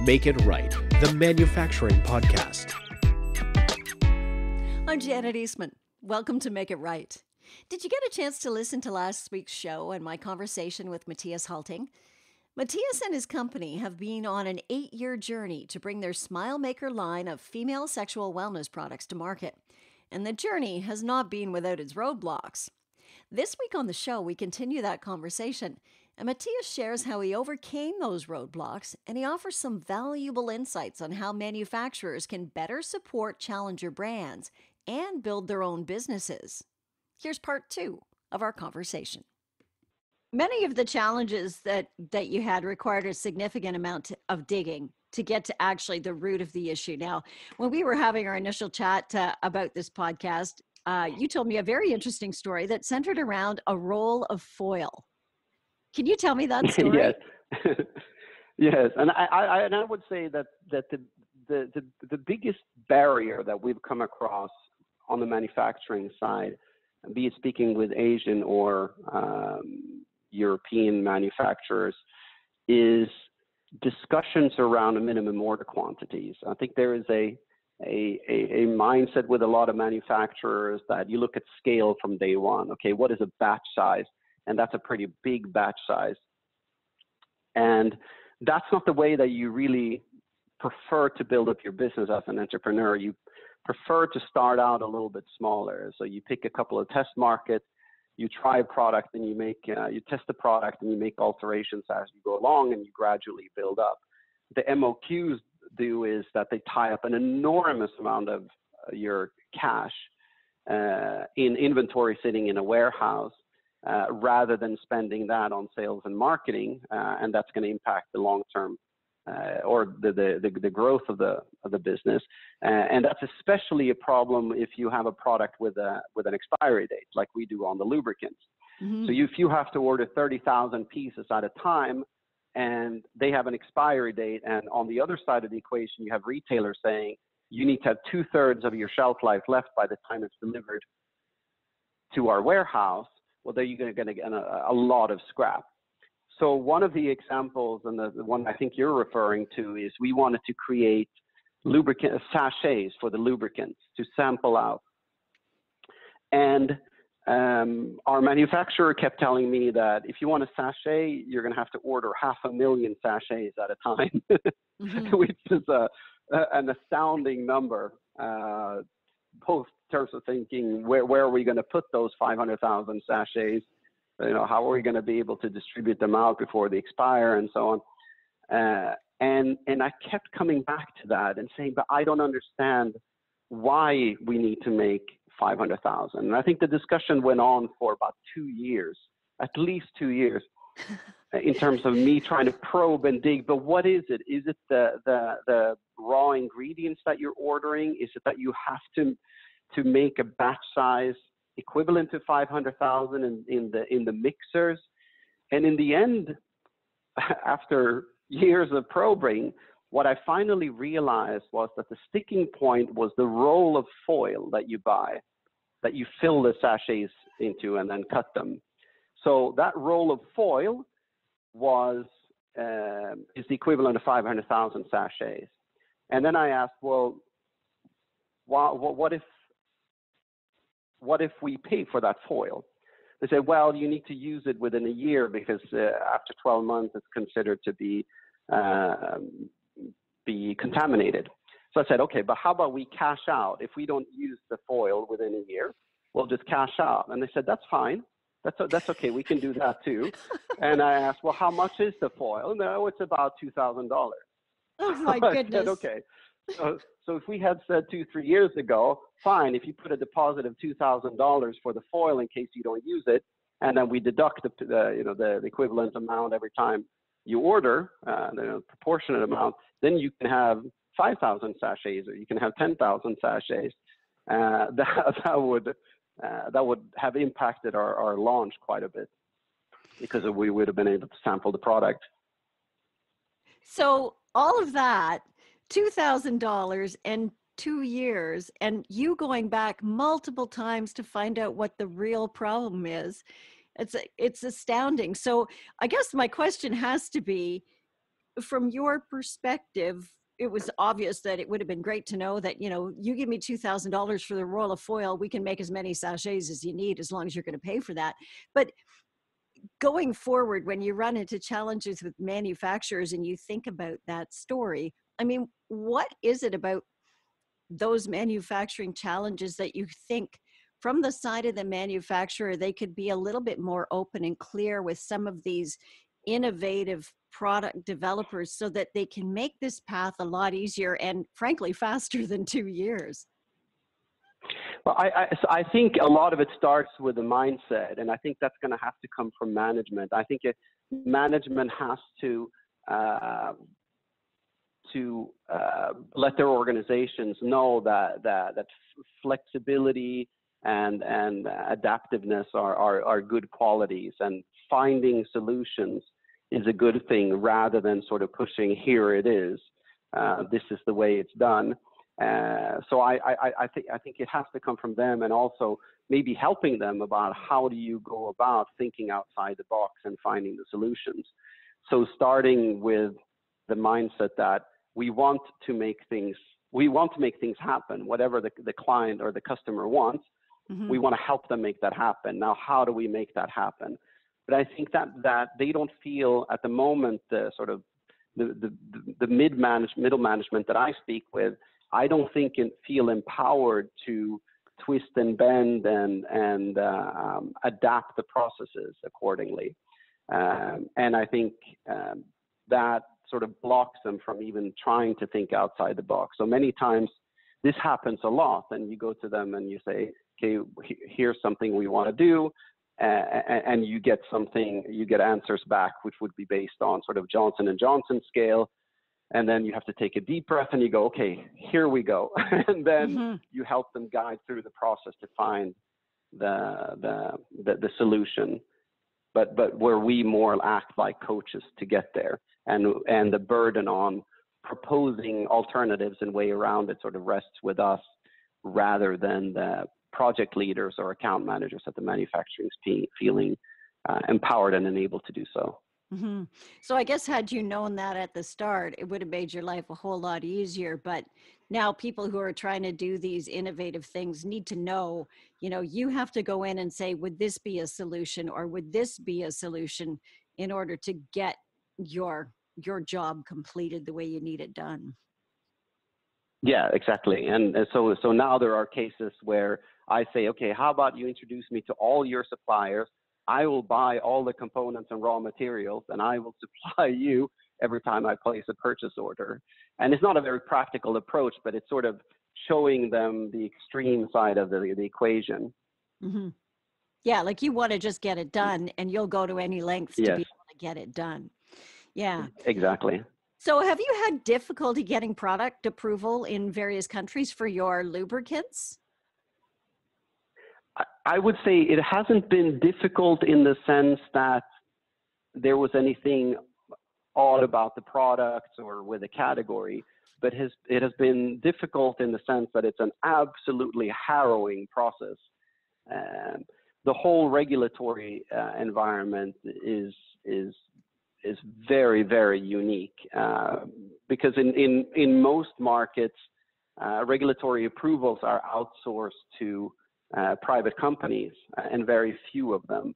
Make It Right, the manufacturing podcast. I'm Janet Eastman. Welcome to Make It Right. Did you get a chance to listen to last week's show and my conversation with Mattias Hulting? Mattias and his company have been on an 8-year journey to bring their Smile Maker line of female sexual wellness products to market. And the journey has not been without its roadblocks. This week on the show, we continue that conversation, and Mattias shares how he overcame those roadblocks, and he offers some valuable insights on how manufacturers can better support challenger brands and build their own businesses. Here's part 2 of our conversation. Many of the challenges that you had required a significant amount of digging to get to actually the root of the issue. Now, when we were having our initial chat about this podcast, you told me a very interesting story that centered around a roll of foil. Can you tell me that story? Yes, yes, and I would say that the biggest barrier that we've come across on the manufacturing side, be it speaking with Asian or European manufacturers, is discussions around minimum order quantities. I think there is a mindset with a lot of manufacturers that you look at scale from day one. Okay, what is a batch size? And that's a pretty big batch size. And that's not the way that you really prefer to build up your business as an entrepreneur. You prefer to start out a little bit smaller. So you pick a couple of test markets, you try a product, and you test the product and you make alterations as you go along, and you gradually build up. The MOQs do is that they tie up an enormous amount of your cash in inventory sitting in a warehouse, rather than spending that on sales and marketing, and that's going to impact the long term or the growth of the business. And that's especially a problem if you have a product with an expiry date, like we do on the lubricants. Mm-hmm. So if you have to order 30,000 pieces at a time, and they have an expiry date, and on the other side of the equation, you have retailers saying you need to have 2/3 of your shelf life left by the time it's delivered to our warehouse. Well, there you're going to get a lot of scrap. So one of the examples, and the one I think you're referring to, is we wanted to create lubricant sachets for the lubricants to sample out. And our manufacturer kept telling me that if you want a sachet, you're going to have to order 500,000 sachets at a time, mm-hmm. which is an astounding number. Both in terms of thinking, where are we going to put those 500,000 sachets? How are we going to be able to distribute them out before they expire, and so on? And I kept coming back to that and saying, but I don't understand why we need to make 500,000. And I think the discussion went on for about 2 years, at least 2 years, in terms of me trying to probe and dig. But what is it? Is it the raw ingredients that you're ordering? Is it that you have to make a batch size equivalent to 500,000 in the mixers? And in the end, after years of probing, what I finally realized was that the sticking point was the roll of foil that you buy, that you fill the sachets into and then cut them. So that roll of foil is the equivalent of 500,000 sachets. And then I asked, well, what if we pay for that foil? They said, well, you need to use it within a year because after 12 months it's considered to be contaminated. So I said, okay, but how about we cash out? If we don't use the foil within a year, we'll just cash out. And they said, that's fine. That's okay. We can do that too. And I asked, well, how much is the foil? No, it's about $2,000. Oh my goodness. I said, okay. So if we had said 2-3 years ago, fine, if you put a deposit of $2,000 for the foil in case you don't use it, and then we deduct the equivalent amount every time you order, the proportionate amount, then you can have 5,000 sachets, or you can have 10,000 sachets. That would have impacted our launch quite a bit, because we would have been able to sample the product. So all of that, $2,000 and 2 years, and you going back multiple times to find out what the real problem is. It's astounding. So I guess my question has to be, from your perspective, it was obvious that it would have been great to know that, you give me $2,000 for the roll of foil, we can make as many sachets as you need as long as you're going to pay for that. But going forward, when you run into challenges with manufacturers and you think about that story, I mean, what is it about those manufacturing challenges that you think from the side of the manufacturer, they could be a little bit more open and clear with some of these innovative product developers so that they can make this path a lot easier and frankly faster than 2 years? Well, so I think a lot of it starts with the mindset, and I think that's going to have to come from management. I think management has to let their organizations know that flexibility and adaptiveness are good qualities, and finding solutions is a good thing rather than sort of pushing, here it is, this is the way it's done. So I think it has to come from them, and also maybe helping them about how do you go about thinking outside the box and finding the solutions. So starting with the mindset that we want to make things happen, whatever the client or the customer wants. Mm-hmm. We want to help them make that happen. Now, how do we make that happen? But I think that they don't feel at the moment the sort of the middle management that I speak with. I don't think feel empowered to twist and bend and adapt the processes accordingly. And I think that sort of blocks them from even trying to think outside the box. So many times this happens a lot, and you go to them and you say, okay, here's something we want to do. And you get answers back, which would be based on sort of Johnson & Johnson scale. And then you have to take a deep breath and you go, okay, here we go. And then mm-hmm. you help them guide through the process to find the solution. But where we more act like coaches to get there, and the burden on proposing alternatives and way around it sort of rests with us rather than the project leaders or account managers at the manufacturing feeling empowered and enabled to do so. Mm-hmm. So I guess had you known that at the start, it would have made your life a whole lot easier. But now people who are trying to do these innovative things need to know, you have to go in and say, would this be a solution, or would this be a solution, in order to get your job completed the way you need it done. Yeah, exactly. And so now there are cases where I say, okay, how about you introduce me to all your suppliers? I will buy all the components and raw materials, and I will supply you every time I place a purchase order. And it's not a very practical approach, but it's sort of showing them the extreme side of the equation. Mm-hmm. Yeah, like you want to just get it done, and you'll go to any lengths yes. to be able to get it done. Yeah. Exactly. So have you had difficulty getting product approval in various countries for your lubricants? I would say it hasn't been difficult in the sense that there was anything odd about the products or with the category, but it has been difficult in the sense that it's an absolutely harrowing process. The whole regulatory environment is very, very unique because in most markets, regulatory approvals are outsourced to private companies, and very few of them.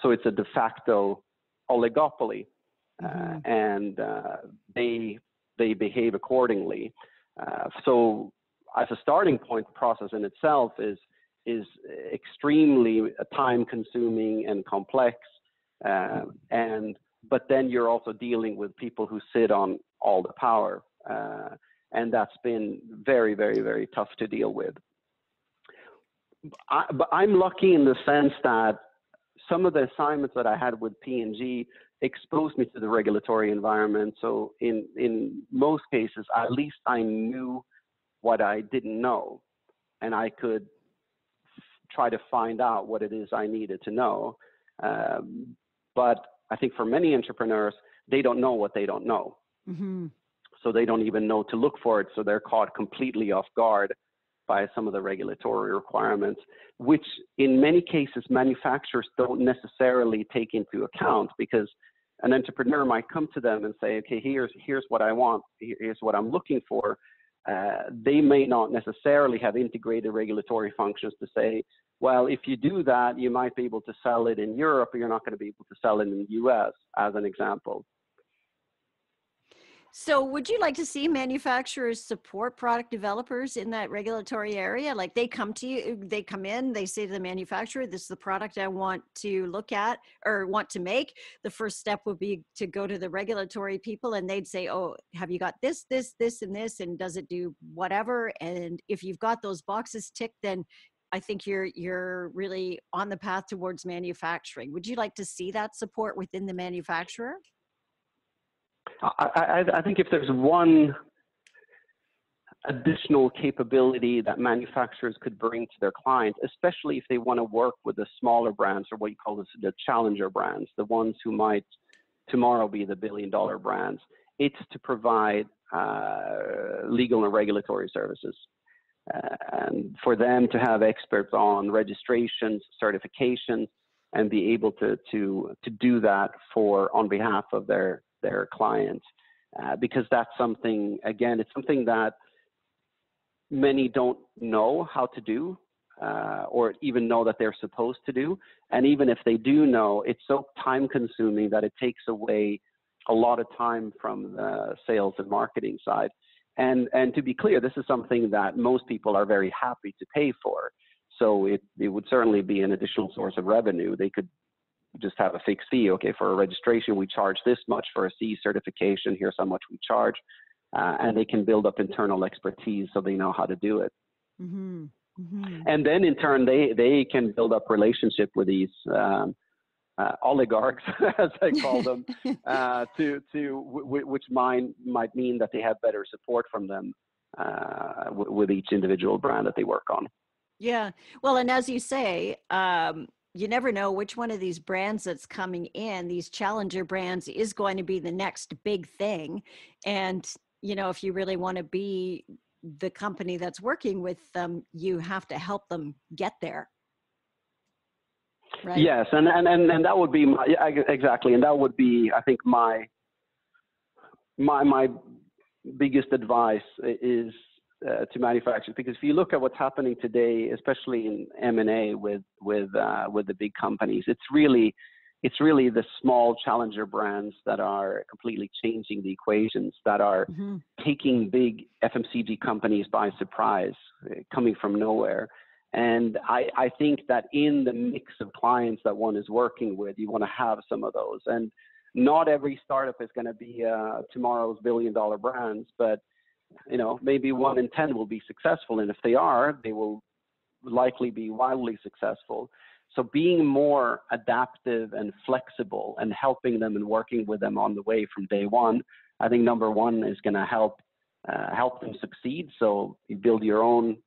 So it's a de facto oligopoly, and they behave accordingly. So as a starting point, the process in itself is extremely time-consuming and complex. But then you're also dealing with people who sit on all the power, and that's been very, very, very tough to deal with. But I'm lucky in the sense that some of the assignments that I had with P&G exposed me to the regulatory environment. So in most cases, at least I knew what I didn't know, and I could try to find out what it is I needed to know. But I think for many entrepreneurs, they don't know what they don't know. Mm-hmm. So they don't even know to look for it. So they're caught completely off guard by some of the regulatory requirements, which in many cases manufacturers don't necessarily take into account, because an entrepreneur might come to them and say, okay, here's what I want, here's what I'm looking for. They may not necessarily have integrated regulatory functions to say, well, if you do that, you might be able to sell it in Europe, or you're not going to be able to sell it in the US, as an example. So would you like to see manufacturers support product developers in that regulatory area? Like they come to you, they come in, they say to the manufacturer, this is the product I want to look at or want to make. The first step would be to go to the regulatory people, and they'd say, oh, have you got this, this, this, and this, and does it do whatever? And if you've got those boxes ticked, then I think you're really on the path towards manufacturing. Would you like to see that support within the manufacturer? I think if there's one additional capability that manufacturers could bring to their clients, especially if they want to work with the smaller brands, or what you call the challenger brands, the ones who might tomorrow be the billion-dollar brands, it's to provide legal and regulatory services. And for them to have experts on registrations, certifications, and be able to do that on behalf of their clients, because that's something, again, it's something that many don't know how to do, or even know that they're supposed to do. And even if they do know, it's so time consuming that it takes away a lot of time from the sales and marketing side. And to be clear, this is something that most people are very happy to pay for. So it would certainly be an additional source of revenue. They could just have a fixed fee. Okay, for a registration, we charge this much. For a C certification, here's how much we charge. And they can build up internal expertise so they know how to do it. Mm-hmm. Mm-hmm. And then in turn, they can build up relationship with these oligarchs, as I call them, which might mean that they have better support from them with each individual brand that they work on. Yeah. Well, and as you say, you never know which one of these brands that's coming in, these challenger brands, is going to be the next big thing. And, you know, if you really want to be the company that's working with them, you have to help them get there. Right? Yes. And that would be exactly. And that would be, I think, my biggest advice is to manufacturers, because if you look at what's happening today, especially in M&A with the big companies, it's really the small challenger brands that are completely changing the equations, that are taking big FMCG companies by surprise, coming from nowhere. And I think that in the mix of clients that one is working with, you want to have some of those. And not every startup is going to be tomorrow's billion-dollar brands, but maybe 1 in 10 will be successful. And if they are, they will likely be wildly successful. So being more adaptive and flexible and helping them and working with them on the way from day one, I think number one is going to help them succeed. So you build your own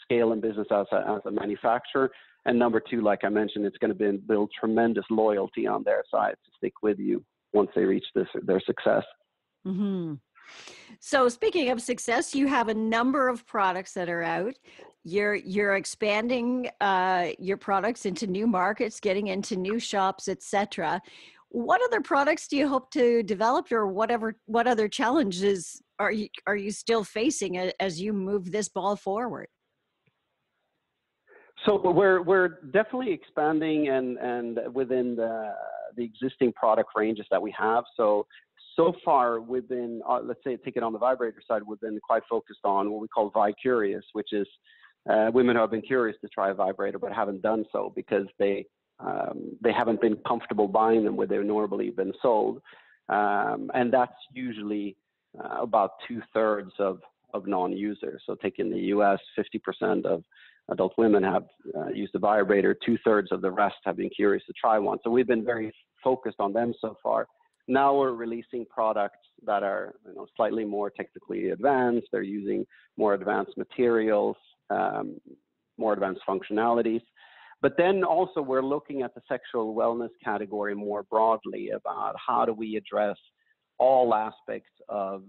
scale and business as a manufacturer. And number two, like I mentioned, it's going to build tremendous loyalty on their side to stick with you once they reach their success. Mm-hmm. So speaking of success, you have a number of products that are out. You're expanding your products into new markets, getting into new shops, etc. What other products do you hope to develop, or what other challenges are you still facing as you move this ball forward? So we're definitely expanding and within the existing product ranges that we have. So far, we've been, let's say, take it on the vibrator side, we've been quite focused on what we call Vi-Curious, which is women who have been curious to try a vibrator but haven't done so because they haven't been comfortable buying them where they've normally been sold. And that's usually about 2/3 of non-users. So take in the US, 50% of adult women have used a vibrator, 2/3 of the rest have been curious to try one. So we've been very focused on them so far. Now we're releasing products that are slightly more technically advanced. They're using more advanced materials, more advanced functionalities. But then also we're looking at the sexual wellness category more broadly about how do we address all aspects of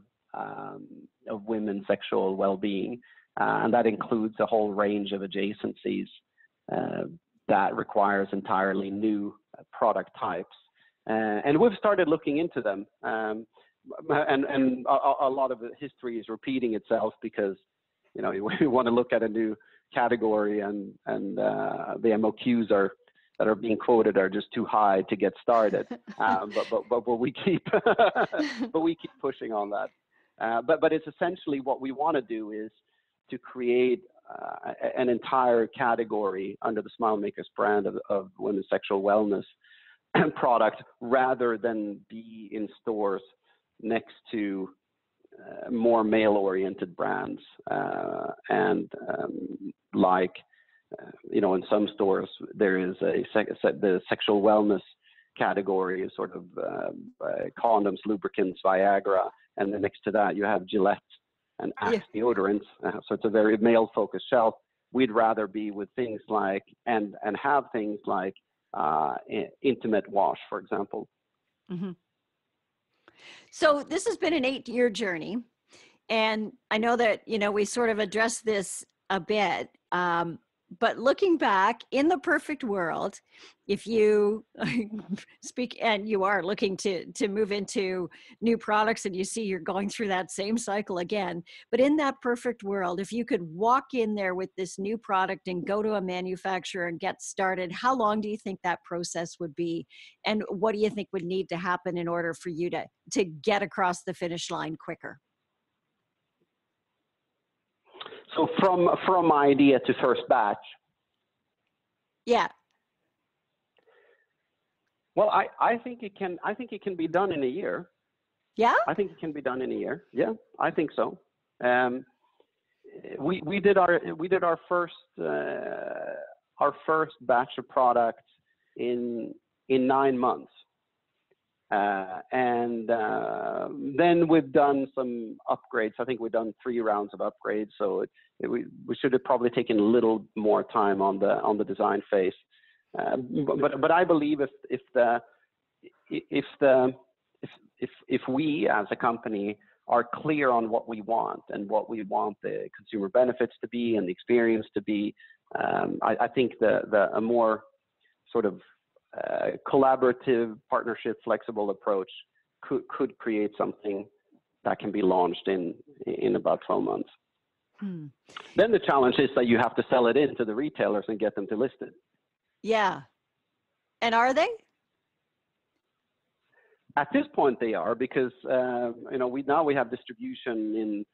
women's sexual well-being. And that includes a whole range of adjacencies that requires entirely new product types. And we've started looking into them. And a lot of the history is repeating itself because, we want to look at a new category and the MOQs that are being quoted are just too high to get started. But we keep pushing on that. But it's essentially what we want to do is to create an entire category under the Smile Makers brand of women's sexual wellness product, rather than be in stores next to more male-oriented brands. In some stores, there is the sexual wellness category is sort of condoms, lubricants, Viagra, and then next to that you have Gillette and Axe deodorants. So it's a very male-focused shelf. We'd rather be with things like and have things like intimate wash, for example. Mm-hmm. So this has been an 8-year journey, and I know that we sort of addressed this a bit. But looking back, in the perfect world, if you speak and you are looking to move into new products and you see you're going through that same cycle again, but in that perfect world, if you could walk in there with this new product and go to a manufacturer and get started, how long do you think that process would be? And what do you think would need to happen in order for you to get across the finish line quicker? So from idea to first batch. Yeah. Well, I think it can be done in a year. Yeah. I think it can be done in a year. Yeah, I think so. We did our first batch of products in 9 months. Then we've done some upgrades. I think we've done 3 rounds of upgrades. So we should have probably taken a little more time on the design phase. But I believe if we as a company are clear on what we want and what we want the consumer benefits to be and the experience to be, I think a more sort of collaborative, partnership, flexible approach could create something that can be launched in about 12 months. Then the challenge is that you have to sell it into the retailers and get them to list it. Yeah. And are they? At this point, they are, because we have distribution in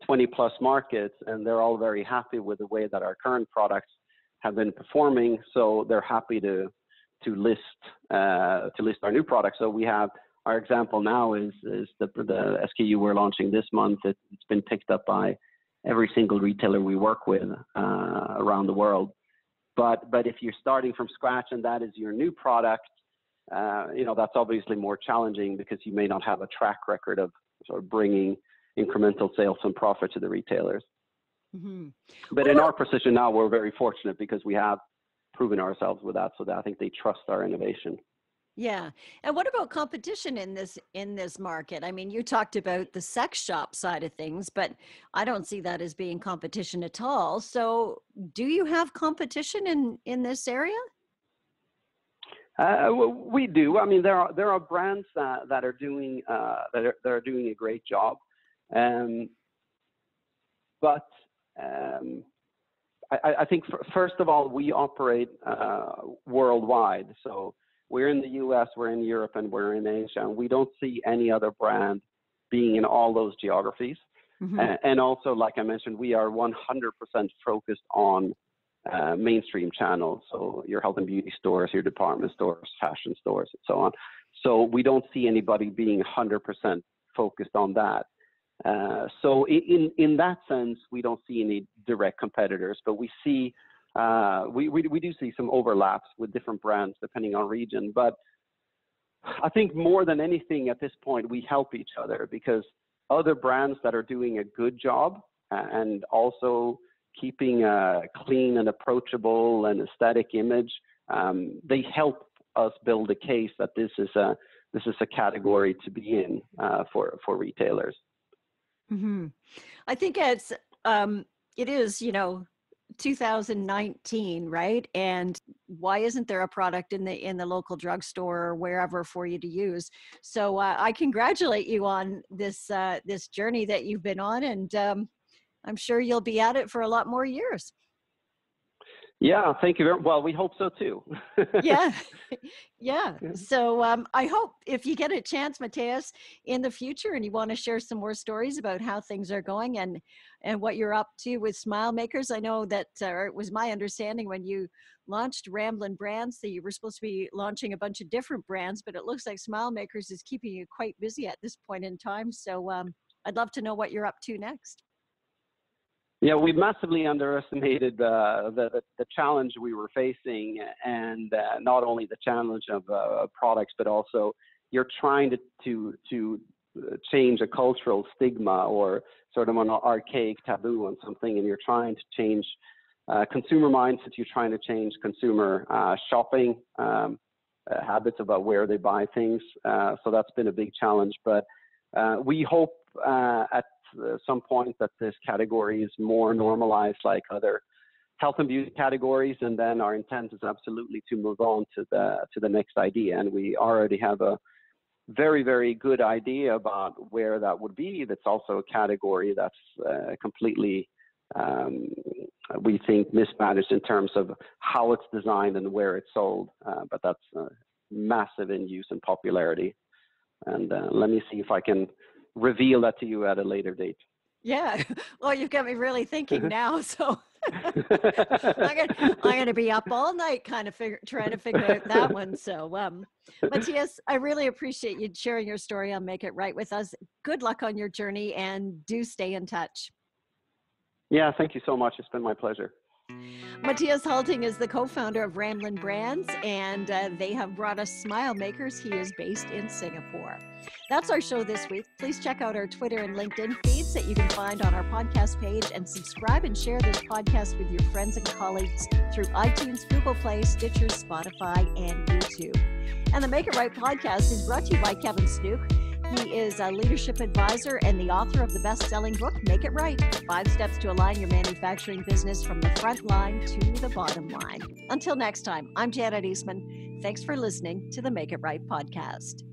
20 plus markets, and they're all very happy with the way that our current products have been performing. So they're happy to list our new products. So we have our example now is the SKU we're launching this month. It's been picked up by every single retailer we work with around the world. But if you're starting from scratch and that is your new product, that's obviously more challenging because you may not have a track record of sort of bringing incremental sales and profit to the retailers. Mm-hmm. But in our position now, we're very fortunate because we have proven ourselves with that, so that I think they trust our innovation. Yeah. And what about competition in this market? I mean, you talked about the sex shop side of things, but I don't see that as being competition at all. So do you have competition in this area? We do. I mean, there are brands that are doing that are doing a great job, but I think first of all, we operate worldwide. So we're in the US, we're in Europe, and we're in Asia, and we don't see any other brand being in all those geographies. Mm-hmm. And also, like I mentioned, we are 100% focused on mainstream channels. So your health and beauty stores, your department stores, fashion stores, and so on. So we don't see anybody being 100% focused on that. So in that sense, we don't see any direct competitors, but we see we do see some overlaps with different brands depending on region. But I think more than anything at this point, we help each other because other brands that are doing a good job and also keeping a clean and approachable and aesthetic image, they help us build a case that this is a category to be in for retailers. Mm-hmm. I think it is, 2019, right? And why isn't there a product in the local drugstore or wherever for you to use? So I congratulate you on this journey that you've been on, and I'm sure you'll be at it for a lot more years. Yeah, thank you very well. We hope so too. Yeah. Yeah. So I hope if you get a chance, Mattias, in the future, and you want to share some more stories about how things are going and what you're up to with Smile Makers. I know that it was my understanding when you launched Ramblin Brands that you were supposed to be launching a bunch of different brands, but it looks like Smile Makers is keeping you quite busy at this point in time. So I'd love to know what you're up to next. Yeah, we massively underestimated the challenge we were facing, and not only the challenge of products, but also you're trying to change a cultural stigma or sort of an archaic taboo on something, and you're trying to change consumer mindset. You're trying to change consumer shopping habits about where they buy things. So that's been a big challenge, but we hope at some point that this category is more normalized like other health and beauty categories, and then our intent is absolutely to move on to the next idea, and we already have a very, very good idea about where that would be. That's also a category that's completely we think mismanaged in terms of how it's designed and where it's sold, but that's massive in use and popularity. And let me see if I can reveal that to you at a later date. Yeah. Well, you've got me really thinking now. So I'm going to be up all night kind of trying to figure out that one. So, Mattias, I really appreciate you sharing your story on Make It Right with us. Good luck on your journey, and do stay in touch. Yeah, thank you so much. It's been my pleasure. Mattias Hulting is the co-founder of Ramblin Brands, and they have brought us Smile Makers. He is based in Singapore. That's our show this week. Please check out our Twitter and LinkedIn feeds that you can find on our podcast page, and subscribe and share this podcast with your friends and colleagues through iTunes, Google Play, Stitcher, Spotify, and YouTube. And the Make It Right podcast is brought to you by Kevin Snook. He is a leadership advisor and the author of the best-selling book, Make It Right, 5 Steps to Align Your Manufacturing Business from the Front Line to the Bottom Line. Until next time, I'm Janet Eastman. Thanks for listening to the Make It Right podcast.